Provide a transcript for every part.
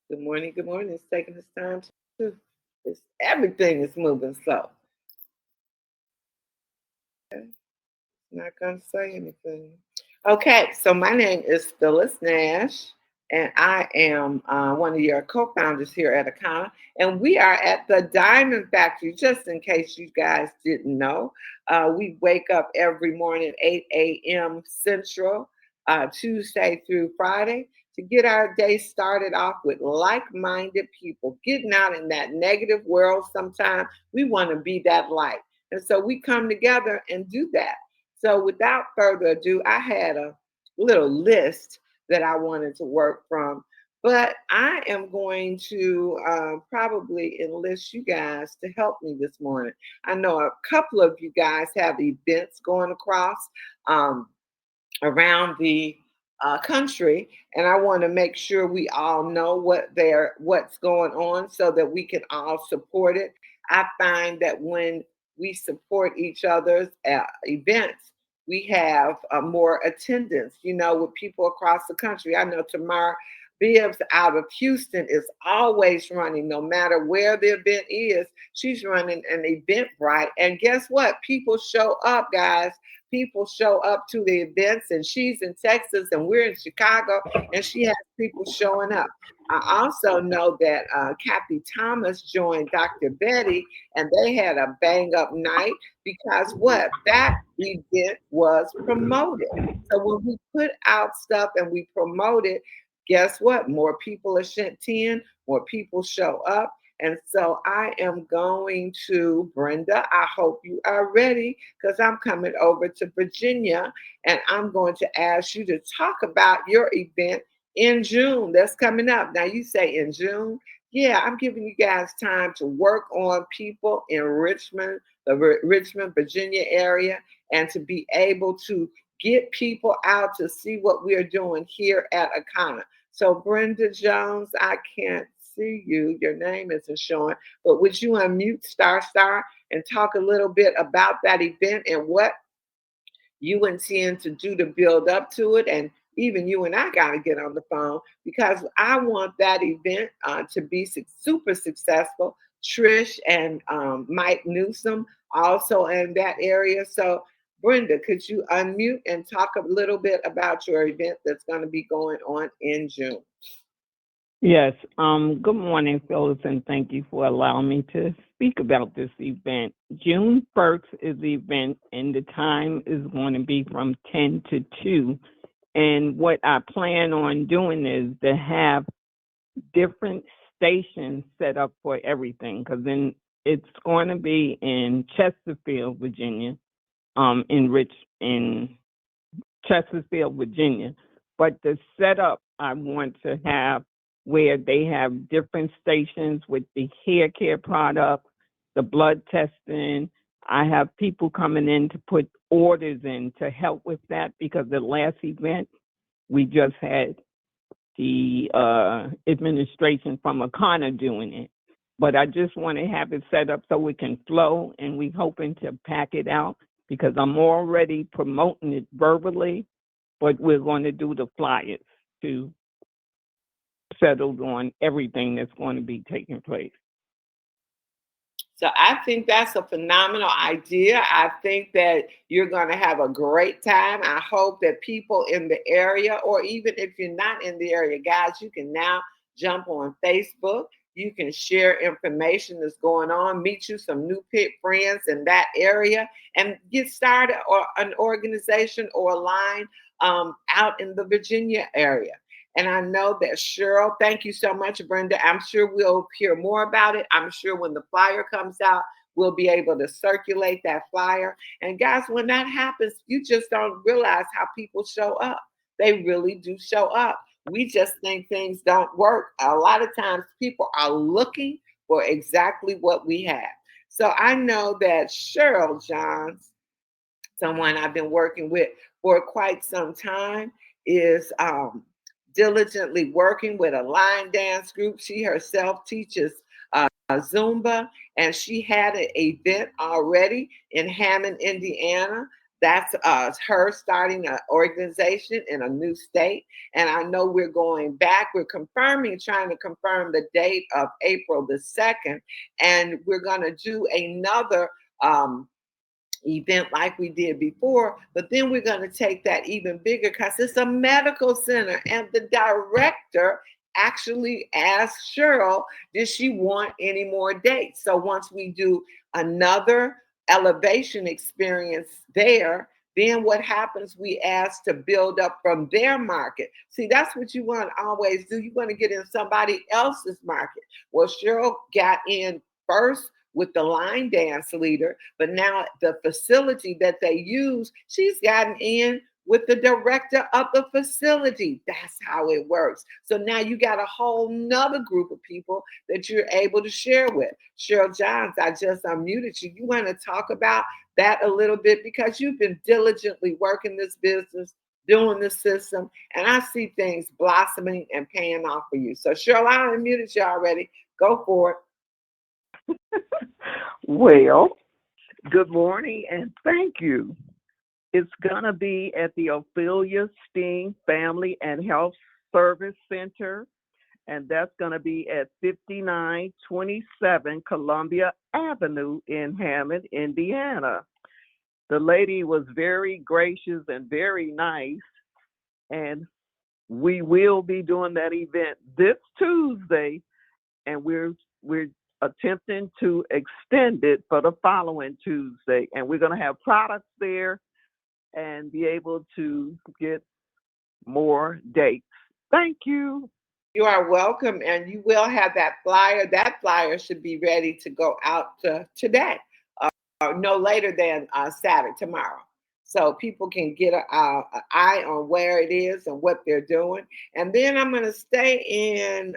Good morning. Good morning. It's taking this time to. Everything is moving slow. Okay. Not going to say anything. Okay. So my name is Phyllis Nash, and I am one of your co-founders here at Akana. And we are at the Diamond Factory, just in case you guys didn't know. We wake up every morning 8 a.m. Central, Tuesday through Friday, to get our day started off with like-minded people. Getting out in that negative world sometimes, we want to be that light. And so we come together and do that. So without further ado, I had a little list that I wanted to work from, but I am going to probably enlist you guys to help me this morning. I know a couple of you guys have events going across. Um, Around the country, and I want to make sure we all know what's going on so that we can all support it. I find that when we support each other's events, we have more attendance. With people across the country. I know Tamar Bibbs out of Houston is always running, no matter where the event is. She's running an Eventbrite, and guess what? People show up, guys. People show up to the events, and she's in Texas and we're in Chicago, and she has people showing up. I also know that Kathy Thomas joined Dr. Betty, and they had a bang up night because what? That event was promoted. So when we put out stuff and we promote it, guess what? More people are sent in, more people show up. And so I am going to, Brenda, I hope you are ready because I'm coming over to Virginia and I'm going to ask you to talk about your event in June that's coming up. Now, you say in June. Yeah, I'm giving you guys time to work on people in Richmond, the Richmond, Virginia area, and to be able to get people out to see what we're doing here at Akana. So, Brenda Jones, I can't see you. Your name isn't showing, but would you unmute Star and talk a little bit about that event and what you intend to do to build up to it? And even you and I got to get on the phone because I want that event to be super successful. Trish and Mike Newsom also in that area. So, Brenda, could you unmute and talk a little bit about your event that's going to be going on in June? Yes. Good morning, Phyllis, and thank you for allowing me to speak about this event. June 1st is the event, and the time is going to be from 10 to 2. And what I plan on doing is to have different stations set up for everything, because then it's going to be in Chesterfield, Virginia, in Chesterfield, Virginia. But the setup I want to have where they have different stations with the hair care products, the blood testing. I have people coming in to put orders in to help with that because the last event we just had the administration from Akana doing it. But I just want to have it set up so we can flow, and we're hoping to pack it out because I'm already promoting it verbally, but we're going to do the flyers to settle on everything that's going to be taking place. So I think that's a phenomenal idea. I think that you're going to have a great time. I hope that people in the area, or even if you're not in the area, guys, you can now jump on Facebook. You can share information that's going on, meet you some new pit friends in that area, and get started or an organization or a line out in the Virginia area. And I know that Cheryl, thank you so much, Brenda. I'm sure we'll hear more about it. I'm sure when the flyer comes out, we'll be able to circulate that flyer. And guys, when that happens, you just don't realize how people show up. They really do show up. We just think things don't work. A lot of times people are looking for exactly what we have. So I know that Cheryl Johns, someone I've been working with for quite some time, is diligently working with a line dance group. She herself teaches Zumba, and she had an event already in Hammond, Indiana That's her starting an organization in a new state. And I know we're going back. We're trying to confirm the date of April the 2nd. And we're going to do another event like we did before, but then we're going to take that even bigger because it's a medical center. And the director actually asked Cheryl, did she want any more dates? So once we do another elevation experience there, then what happens? We ask to build up from their market. See, that's what you want to always do. You want to get in somebody else's market. Well, Cheryl got in first with the line dance leader, but now the facility that they use, she's gotten in with the director of the facility. That's how it works. So now you got a whole nother group of people that you're able to share with. Cheryl Johns, I just unmuted you. You want to talk about that a little bit because you've been diligently working this business, doing the system, and I see things blossoming and paying off for you. So Cheryl, I unmuted you already. Go for it. Well, good morning and thank you. It's going to be at the Ophelia Sting Family and Health Service Center, and that's going to be at 5927 Columbia Avenue in Hammond, Indiana. The lady was very gracious and very nice, and we will be doing that event this Tuesday, and we're attempting to extend it for the following Tuesday. And we're going to have products there and be able to get more dates. Thank you. You are welcome, and you will have that flyer. That flyer should be ready to go out today, or no later than Saturday, tomorrow. So people can get an eye on where it is and what they're doing. And then I'm going to stay in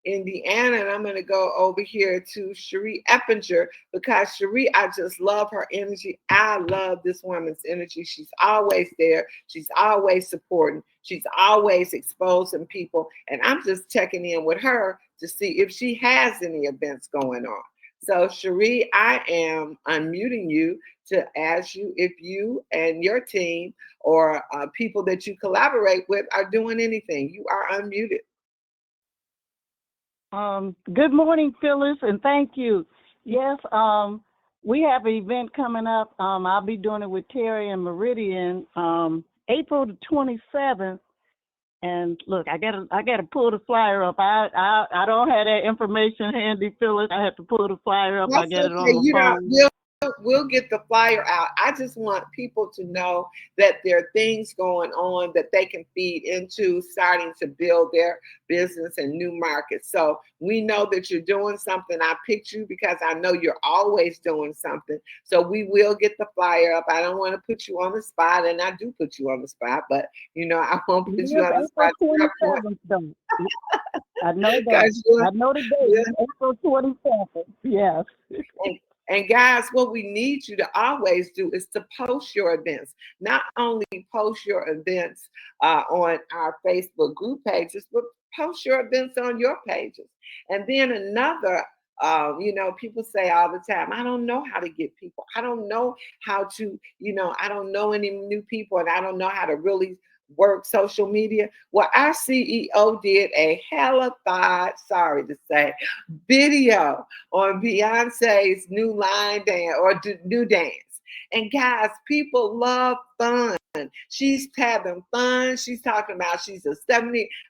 Indiana, and I'm going to go over here to Cherie Eppinger because Cherie, I just love her energy. I love this woman's energy. She's always there. She's always supporting. She's always exposing people. And I'm just checking in with her to see if she has any events going on. So Cherie, I am unmuting you to ask you if you and your team or people that you collaborate with are doing anything. You are unmuted. Good morning, Phyllis, and thank you. Yes, we have an event coming up. I'll be doing it with Terry and Meridian, April the 27th. And look, I gotta pull the flyer up. I don't have that information handy, Phyllis. I have to pull the flyer up. That's I get it okay. on the phone. We'll get the flyer out. I just want people to know that there are things going on that they can feed into, starting to build their business and new markets. So we know that you're doing something. I picked you because I know you're always doing something. So we will get the flyer up. I don't want to put you on the spot, and I do put you on the spot, but I won't put you on the spot. April 27th, though. I know that. I know the date. April 27th. Yes. And guys, what we need you to always do is to post your events. Not only post your events on our Facebook group pages, but post your events on your pages. And then another, people say all the time, I don't know how to get people. I don't know how to, I don't know any new people, and I don't know how to really work social media. Well, our CEO did a hellified, sorry to say, video on Beyonce's new line dance or new dance. And guys, people love fun. She's having fun. She's talking about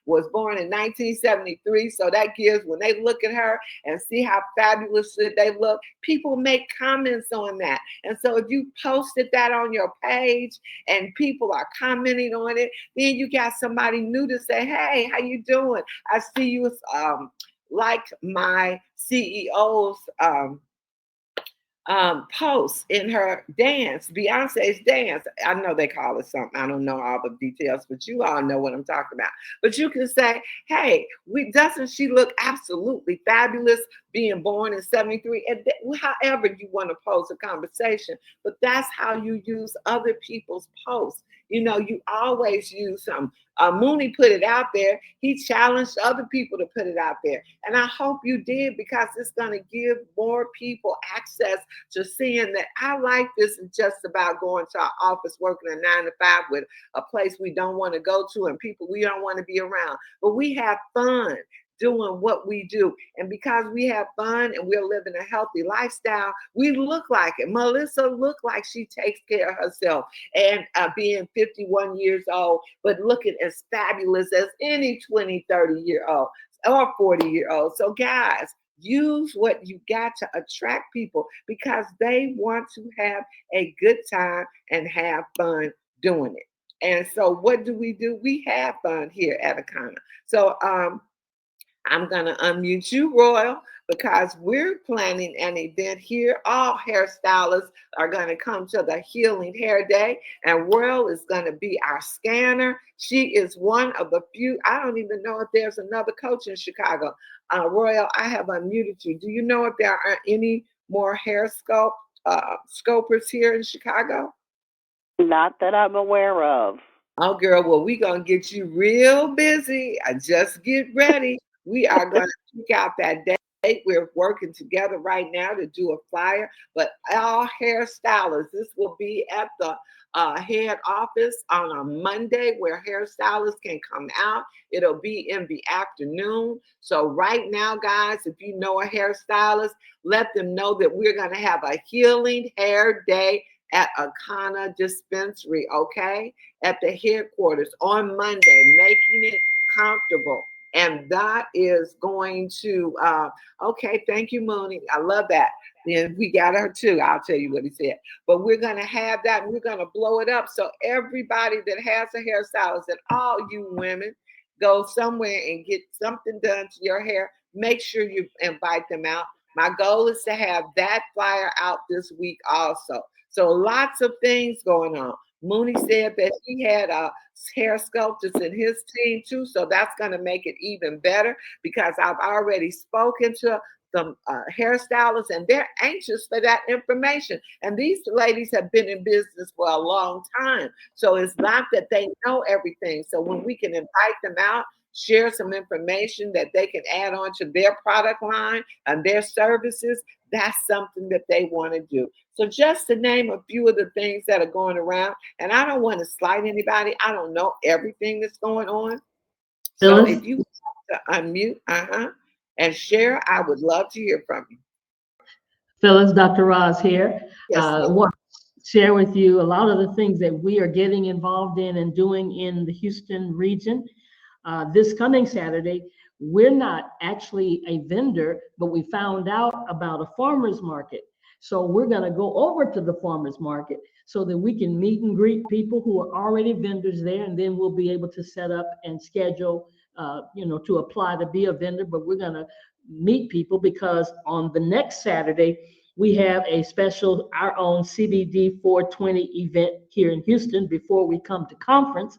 was born in 1973. So that gives, when they look at her and see how fabulous they look, people make comments on that. And so if you posted that on your page and people are commenting on it, then you got somebody new to say, hey, how you doing? I see you like my CEO's post in her dance, Beyonce's dance. I know they call it something. I don't know all the details, but you all know what I'm talking about. But you can say, hey, doesn't she look absolutely fabulous being born in 73? And however you want to pose a conversation, but that's how you use other people's posts. You always use some. Mooney put it out there. He challenged other people to put it out there. And I hope you did, because it's going to give more people access to seeing that I like this is just about going to our office, working a 9 to 5 with a place we don't want to go to and people we don't want to be around. But we have fun doing what we do. And because we have fun and we're living a healthy lifestyle, we look like it. Melissa looked like she takes care of herself, and being 51 years old, but looking as fabulous as any 20, 30-year-old or 40-year-old. So guys, use what you got to attract people, because they want to have a good time and have fun doing it. And so what do? We have fun here at Akana. So I'm going to unmute you, Royal, because we're planning an event here. All hairstylists are going to come to the Healing Hair Day, and Royal is going to be our scanner. She is one of the few. I don't even know if there's another coach in Chicago. Royal, I have unmuted you. Do you know if there are any more hair scopers here in Chicago? Not that I'm aware of. Oh, girl, well, we're going to get you real busy. Just get ready. We are going to pick out that date. We're working together right now to do a flyer, but all hairstylists, this will be at the head office on a Monday, where hairstylists can come out. It'll be in the afternoon. So right now, guys, if you know a hairstylist, let them know that we're going to have a Healing Hair Day at Akana Dispensary, okay? At the headquarters on Monday, making it comfortable. And that is going to, okay, thank you, Mooney. I love that. Then we got her too. I'll tell you what he said. But we're going to have that, and we're going to blow it up. So everybody that has a hairstylist, and all you women, go somewhere and get something done to your hair. Make sure you invite them out. My goal is to have that flyer out this week also. So lots of things going on. Mooney said that he had hair sculptors in his team too, so that's going to make it even better, because I've already spoken to some hairstylists, and they're anxious for that information. And these ladies have been in business for a long time, so it's not that they know everything. So when we can invite them out, share some information that they can add on to their product line and their services, that's something that they want to do. So just to name a few of the things that are going around, and I don't want to slight anybody. I don't know everything that's going on. So Phyllis? if you want to unmute and share, I would love to hear from you. Phyllis, Dr. Roz here. Yes, I want to share with you a lot of the things that we are getting involved in and doing in the Houston region. This coming Saturday, we're not actually a vendor, but we found out about a farmer's market. So we're going to go over to the farmer's market so that we can meet and greet people who are already vendors there, and then we'll be able to set up and schedule, to apply to be a vendor. But we're going to meet people, because on the next Saturday, we have a special, our own CBD 420 event here in Houston before we come to conference,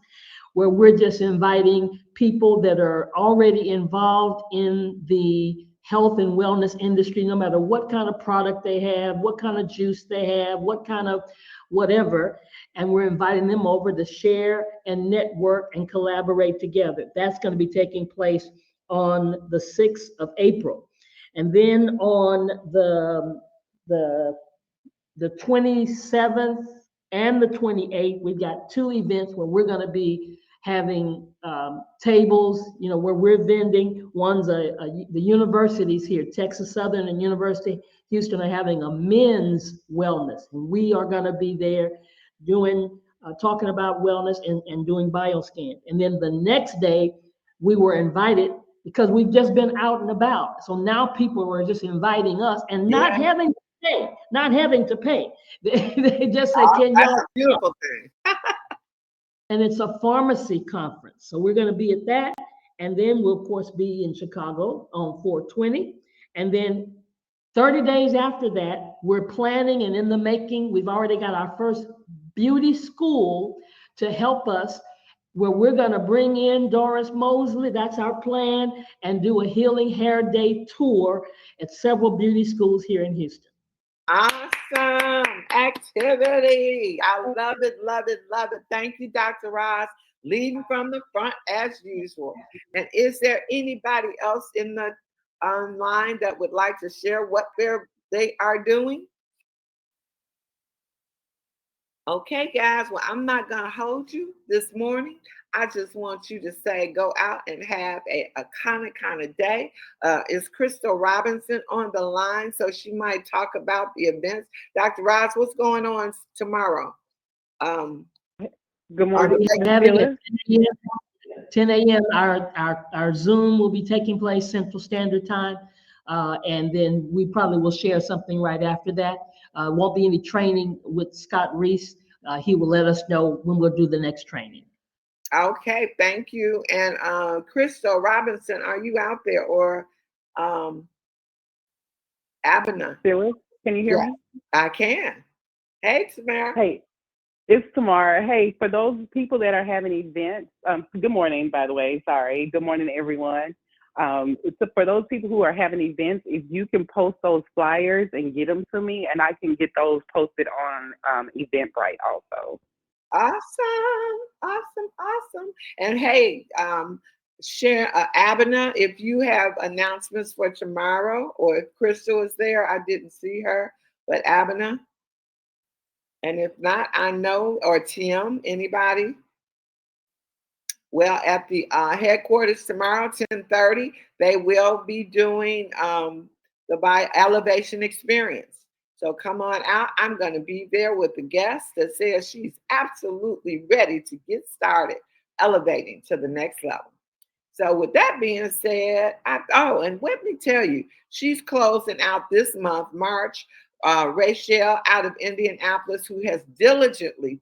where we're just inviting people that are already involved in the health and wellness industry, no matter what kind of product they have, what kind of juice they have, what kind of whatever. And we're inviting them over to share and network and collaborate together. That's going to be taking place on the 6th of April. And then on the 27th and the 28th, we've got two events where we're going to be having tables, where we're vending. One's the universities here, Texas Southern and University Houston are having a men's wellness. And we are going to be there doing, talking about wellness and doing bioscan. And then the next day, we were invited, because we've just been out and about. So now people are just inviting us and not having to pay. They just say, can y'all? That's a beautiful thing. And it's a pharmacy conference. So we're going to be at that. And then we'll, of course, be in Chicago on 420. And then 30 days after that, we're planning and in the making. We've already got our first beauty school to help us, where we're going to bring in Doris Mosley. That's our plan, and do a Healing Hair Day tour at several beauty schools here in Houston. Awesome. Awesome activity. I love it, love it, love it. Thank you, Dr. Ross, leading from the front as usual. And is there anybody else in the online that would like to share what they are doing? Okay, guys. Well, I'm not going to hold you this morning. I just want you to say, go out and have a kind of day. Is Crystal Robinson on the line? So she might talk about the events. Dr. Ross, what's going on tomorrow? Good We're morning, having Phyllis. at 10 a.m. Our Zoom will be taking place Central Standard Time. And then we probably will share something right after that. Won't be any training with Scott Reese. He will let us know when we'll do the next training. Okay, thank you. And Crystal Robinson, are you out there, or Abena? Phyllis, can you hear Yeah, me? I can. Hey, Tamara. Hey, it's Tamara. Hey, for those people that are having events, good morning, by the way. Sorry. Good morning, everyone. So for those people who are having events, if you can post those flyers and get them to me, and I can get those posted on Eventbrite also. Awesome, awesome, awesome. And hey, share Abena, if you have announcements for tomorrow, or if Crystal is there, I didn't see her, but Abena. And if not, I know, or Tim, anybody? Well, at the headquarters tomorrow, 10:30, they will be doing the by elevation experience. So come on out. I'm going to be there with the guest that says she's absolutely ready to get started elevating to the next level. So with that being said, and let me tell you, she's closing out this month, March. Rachel out of Indianapolis, who has diligently,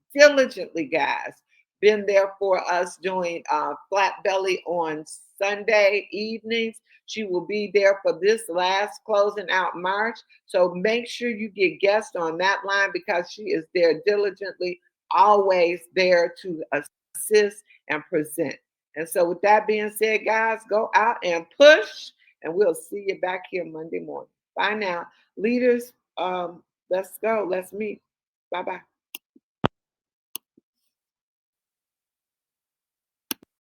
guys, been there for us doing Flat Belly on Sunday evenings. She will be there for this last closing out March. So make sure you get guests on that line, because she is there diligently, always there to assist and present. And so with that being said, guys, go out and push, and we'll see you back here Monday morning. Bye now. Leaders, let's go. Let's meet. Bye-bye.